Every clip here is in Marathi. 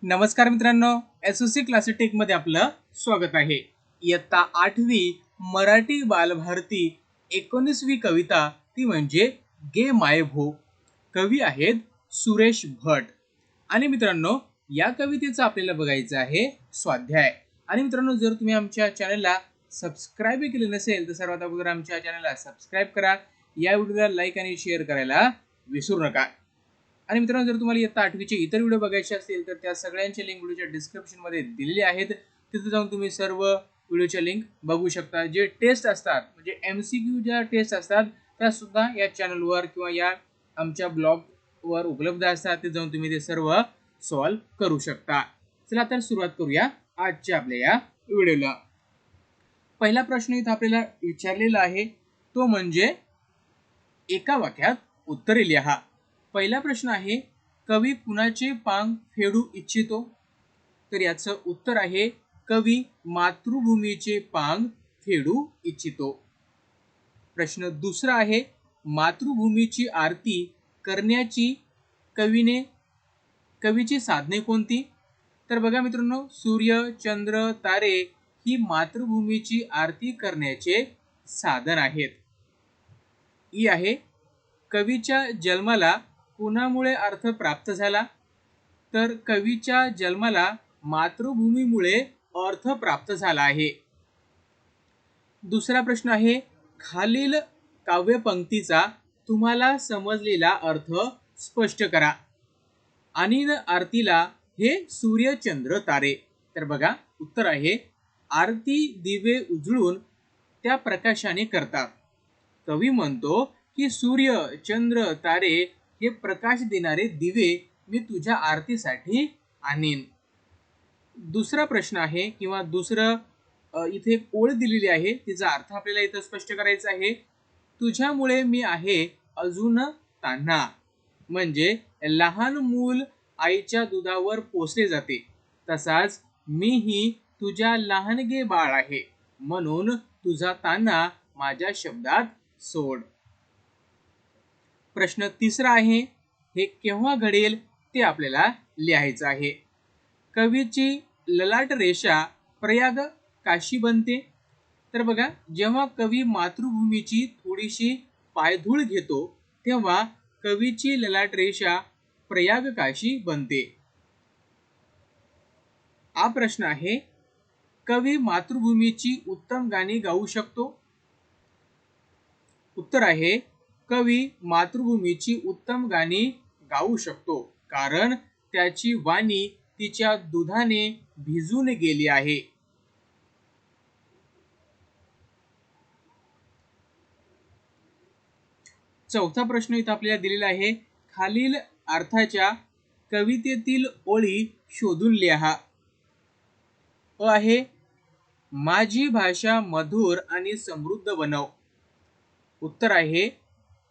नमस्कार मित्रांनो, एसओसी क्लासिक मध्ये आपलं स्वागत आहे. इयत्ता 8वी मराठी बालभारती 19वी कविता ती म्हणजे गे माय भो. कवी आहेत सुरेश भट. आणि मित्रांनो, या कवितेचं आपल्याला बघायचं आहे स्वाध्याय. आणि मित्रांनो, जर तुम्ही आमच्या चॅनलला सबस्क्राईब केले नसेल तर सर्वात अगोदर आमच्या चॅनलला सबस्क्राईब करा. या व्हिडिओला लाईक आणि शेअर करायला विसरू नका. आणि मित्रांनो, जर तुम्हाला इयत्ता 8वीचे इतर व्हिडिओ बघायचे असतील तर त्या सगळ्यांचे लिंक व्हिडिओच्या डिस्क्रिप्शन मध्ये दिलेले आहेत. तिथे जाऊन तुम्ही सर्व व्हिडिओच्या लिंक बघू शकता. जे टेस्ट असतात म्हणजे MCQ ज्या टेस्ट असतात त्या सुद्धा या चॅनलवर किंवा या आमच्या ब्लॉगवर उपलब्ध असतात. ते जाऊन तुम्ही ते सर्व सॉल्व्ह करू शकता. चला तर सुरुवात करूया आजच्या आपल्या या व्हिडिओला. पहिला प्रश्न इथं आपल्याला विचारलेला आहे तो म्हणजे एका वाक्यात उत्तरे लिहा. पहिला प्रश्न आहे, कवी कुणाचे पांग फेडू इच्छितो? तर याचं उत्तर आहे, कवी मातृभूमीचे पांग फेडू इच्छितो. प्रश्न दुसरा आहे, मातृभूमीची आरती करण्याची कवीची साधने कोणती? तर बघा मित्रांनो, सूर्य, चंद्र, तारे ही मातृभूमीची आरती करण्याचे साधन आहेत. ई आहे, कवीच्या जन्माला कुणामुळे अर्थ प्राप्त झाला? तर कवीच्या जन्माला मातृभूमीमुळे अर्थ प्राप्त झाला आहे. दुसरा प्रश्न आहे, खालील काव्यपंक्तीचा तुम्हाला समजलेला अर्थ स्पष्ट करा. आणि आरतीला हे सूर्य, चंद्र, तारे. तर बघा उत्तर आहे, आरती दिवे उजळून त्या प्रकाशाने करतात. कवी म्हणतो की सूर्य, चंद्र, तारे हे प्रकाश देणारे दिवे मी तुझ्या आरतीसाठी आणीन. दुसरा प्रश्न आहे किंवा दुसरं इथे एक ओळ दिलेली आहे, तिचा अर्थ आपल्याला इथं स्पष्ट करायचा आहे. तुझ्यामुळे मी आहे अजून तान्हा. म्हणजे लहान मूल आईच्या दुधावर पोसले जाते, तसाच मीही तुझ्या लहानगे बाळ आहे, म्हणून तुझा तान्हा माझ्या शब्दात सोड. प्रश्न तिसरा आहे, हे केव्हा घडेल ते आपल्याला लिहायचं आहे. कवीची ललाट रेषा प्रयाग काशी बनते? तर बघा, जेव्हा कवी मातृभूमीची थोडीशी पायधूळ घेतो तेव्हा कवीची ललाट रेषा प्रयाग काशी बनते. हा प्रश्न आहे, कवी मातृभूमीची उत्तम गाणी गाऊ शकतो? उत्तर आहे, कवी मातृभूमीची उत्तम गाणी गाऊ शकतो, कारण त्याची वाणी तिच्या दुधाने भिजून गेली आहे. चौथा प्रश्न इथं आपल्याला दिलेला आहे, खालील अर्थाच्या कवितेतील ओळी शोधून लिहा. आहे, माझी भाषा मधुर आणि समृद्ध बनव. उत्तर आहे,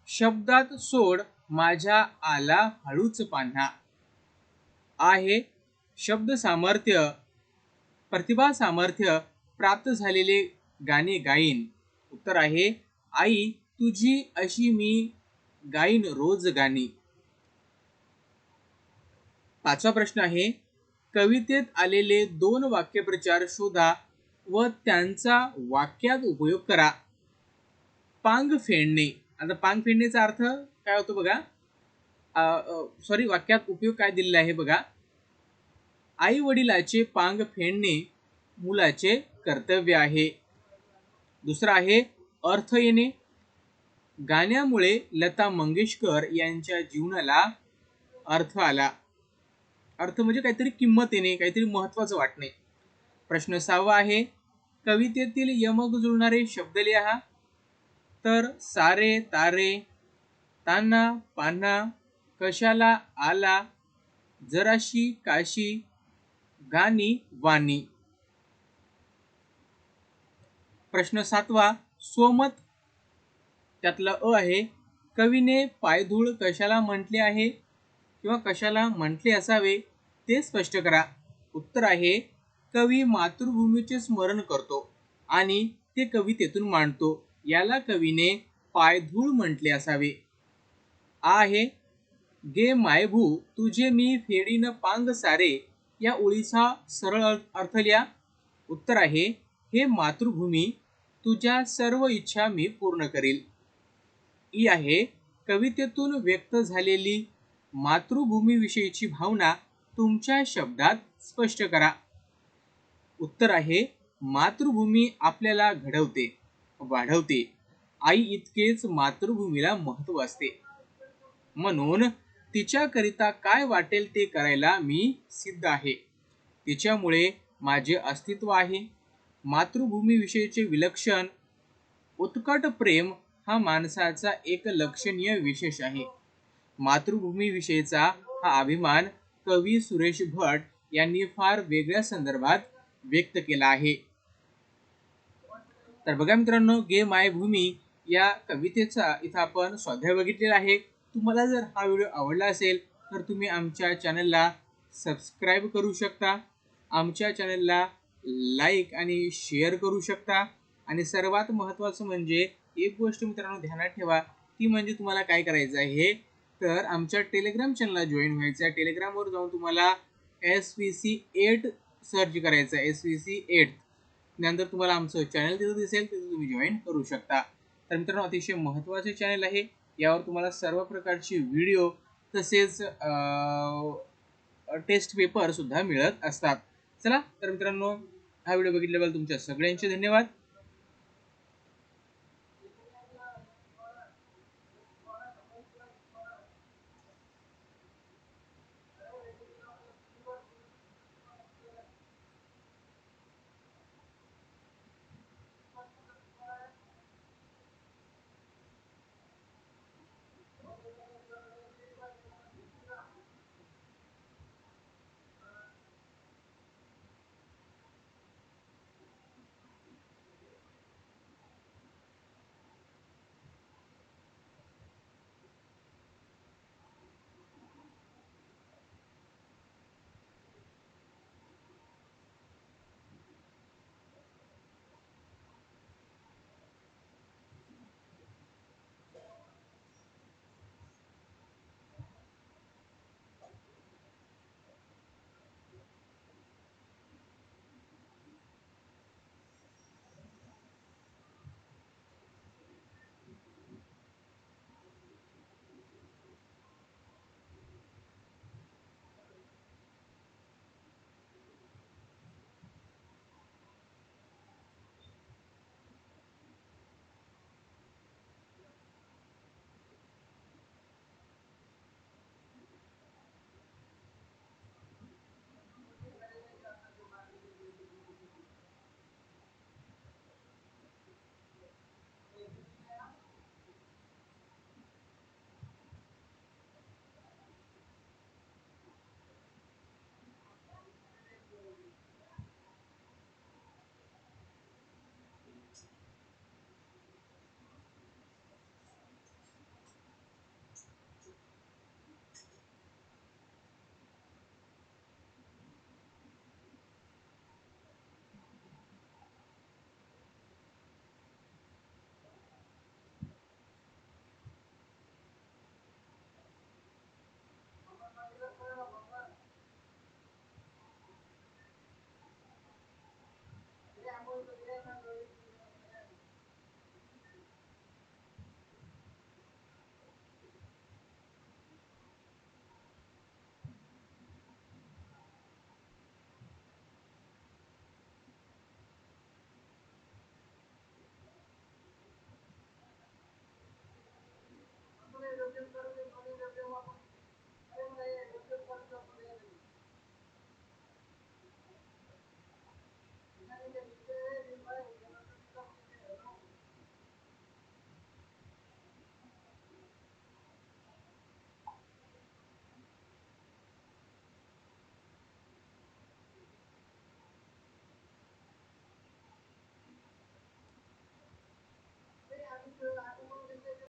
शब्दात सोड माझ्या आला हळूच पान्हा. आहे, शब्द सामर्थ्य प्रतिभा सामर्थ्य प्राप्त झालेले गाणे गाईन. उत्तर आहे, आई तुझी अशी मी गाईन रोज गाणी. पाचवा प्रश्न आहे, कवितेत आलेले 2 वाक्यप्रचार शोधा व त्यांचा वाक्यात उपयोग करा. पांग फेडणे. आता पांग फेडण्याचा अर्थ काय होतो बघा, वाक्यात उपयोग काय दिलेला आहे बघा. आई वडिलाचे पांग फेडणे मुलाचे कर्तव्य आहे. दुसरा आहे, अर्थ येणे. गाण्यामुळे लता मंगेशकर यांच्या जीवनाला अर्थ आला. अर्थ म्हणजे काहीतरी किंमत येणे, काहीतरी महत्वाचं वाटणे. प्रश्न 6वा आहे, कवितेतील यमक जुळणारे शब्द लिहा. तर सारे, तारे, तान्हा, पान्हा, कशाला, आला, जराशी, काशी, गाणी, वाणी. प्रश्न 7वा, स्वमत. त्यातला आहे, कवीने पायधूळ कशाला म्हटले आहे किंवा कशाला म्हटले असावे ते स्पष्ट करा. उत्तर आहे, कवी मातृभूमीचे स्मरण करतो आणि ते कवितेतून मांडतो, याला कवीने पायधूळ म्हटले असावे. आहे, गे मायभू तुझे मी फेडीन पांग सारे, या ओळीचा सरळ अर्थ लिहा. उत्तर आहे, हे मातृभूमी, तुझ्या सर्व इच्छा मी पूर्ण करील. ई आहे, कवितेतून व्यक्त झालेली मातृभूमीविषयीची भावना तुमच्या शब्दात स्पष्ट करा. उत्तर आहे, मातृभूमी आपल्याला घडवते, वाढवते. आई इतकेच मातृभूमीला महत्व असते. म्हणून तिच्याकरिता काय वाटेल ते करायला मी सिद्ध आहे. तिच्यामुळे माझे अस्तित्व आहे. मातृभूमीविषयीचे विलक्षण उत्कट प्रेम हा माणसाचा एक लक्षणीय विशेष आहे. मातृभूमीविषयीचा हा अभिमान कवी सुरेश भट यांनी फार वेगळ्या संदर्भात व्यक्त केला आहे. तर बघा मित्रांनो, गे मायभूमी या कवितेचा इथं आपण स्वाध्याय बघितलेला आहे. तुम्हाला जर हा व्हिडिओ आवडला असेल तर तुम्ही आमच्या चॅनलला सबस्क्राईब करू शकता, आमच्या चॅनलला लाईक आणि शेअर करू शकता. आणि सर्वात महत्त्वाचं म्हणजे एक गोष्ट मित्रांनो ध्यानात ठेवा, ती म्हणजे तुम्हाला काय करायचं आहे, तर आमच्या टेलिग्राम चॅनलला जॉईन व्हायचं आहे. टेलिग्रामवर जाऊन तुम्हाला SVC8 सर्च करायचं आहे, SVC8. नंतर तुम्हाला आमचं चॅनल तिथं दिसेल, तिथं तुम्ही जॉईन करू शकता. तर मित्रांनो, अतिशय महत्त्वाचे चॅनल आहे. यावर तुम्हाला सर्व प्रकारची व्हिडिओ तसेच टेस्ट पेपर सुद्धा मिळत असतात. चला तर मित्रांनो, हा व्हिडिओ बघितल्याबद्दल तुमच्या सगळ्यांचे धन्यवाद.